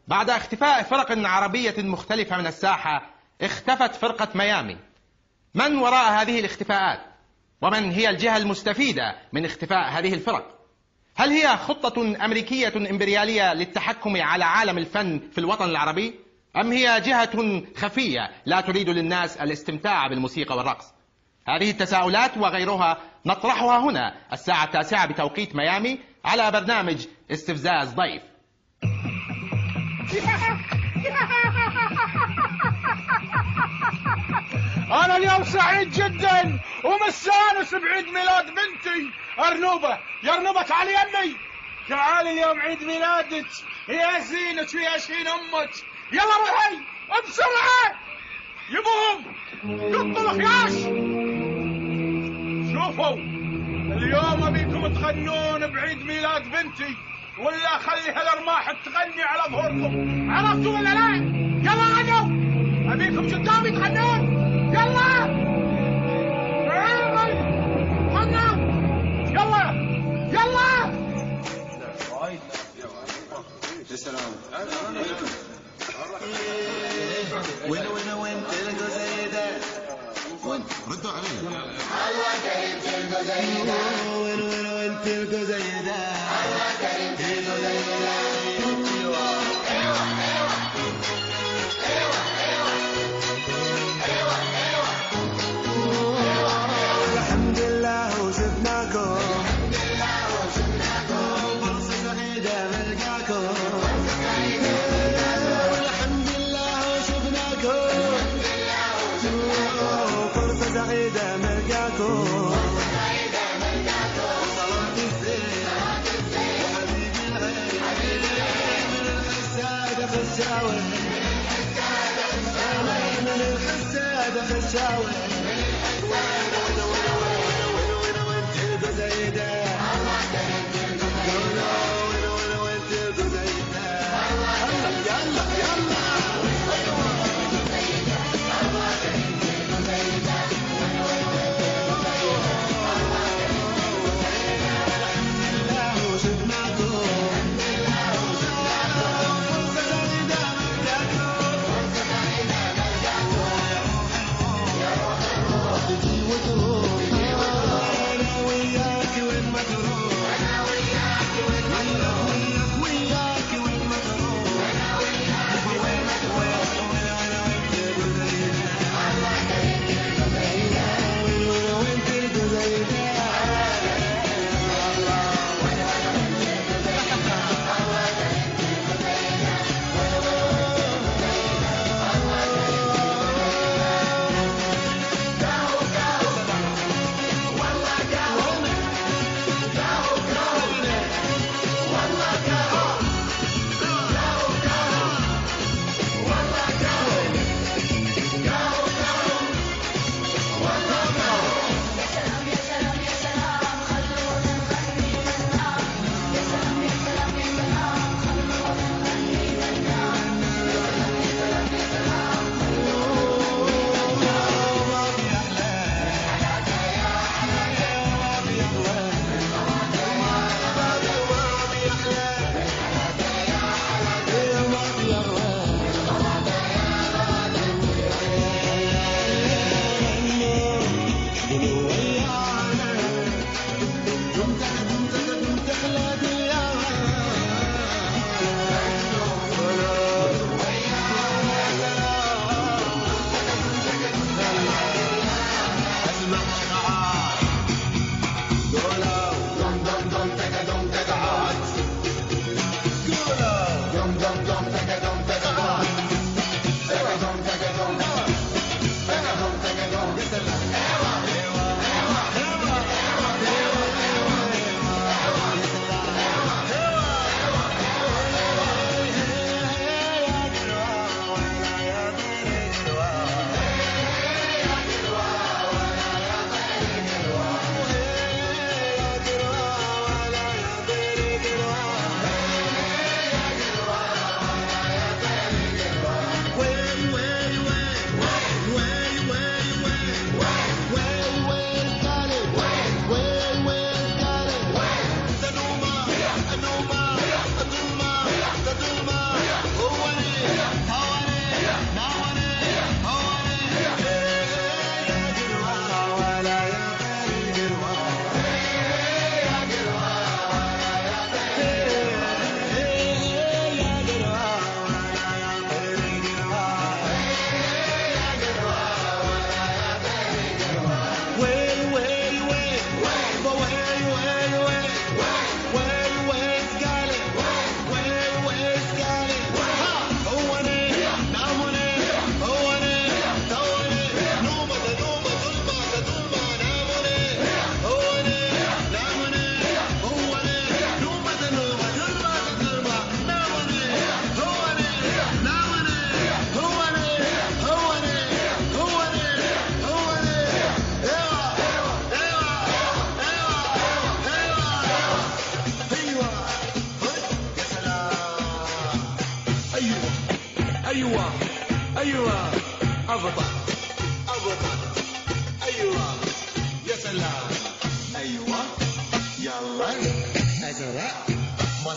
بعد اختفاء فرق عربية مختلفة من الساحة، اختفت فرقة ميامي. من وراء هذه الاختفاءات؟ ومن هي الجهة المستفيدة من اختفاء هذه الفرق؟ هل هي خطة أمريكية إمبريالية للتحكم على عالم الفن في الوطن العربي؟ أم هي جهة خفية لا تريد للناس الاستمتاع بالموسيقى والرقص؟ هذه التساؤلات وغيرها نطرحها هنا الساعة 9 بتوقيت ميامي على برنامج استفزاز ضيف. أنا اليوم سعيد جدا ومستانس بعيد ميلاد بنتي أرنوبة. يا أرنوبة تعالي يمي، تعالي اليوم عيد ميلادك، يا زينك ويا شين أمك. يلا روحي بسرعة يبوهم قطوا الخياش. شوفوا اليوم أبيكم تغنون بعيد ميلاد بنتي، ولا خلي هالأرماح تغني على ظهوركم، عرفتوا ولا لا؟ يلا غنوا، أبيكم قدامي تغنون. يلا غنوا، يلا يلا. وين تلقوا زي ده؟ ردوا علي. الله كريم تلقوا زي ده. وين تلقوا زي ده؟ الله كريم تلقوا زي ده. الحمد لله وشفناكم، فرصة سعيدة نلقاكم. والحمد لله وشفناكم، فرصة سعيدة نلقاكم. وصلاة الزين وحبيبي العين من الحسادة خشاوي، من الحسادة خشاوي. وين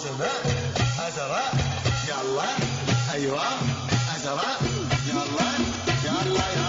أسماء أزرق يلا أيوة أزرق يلا يلا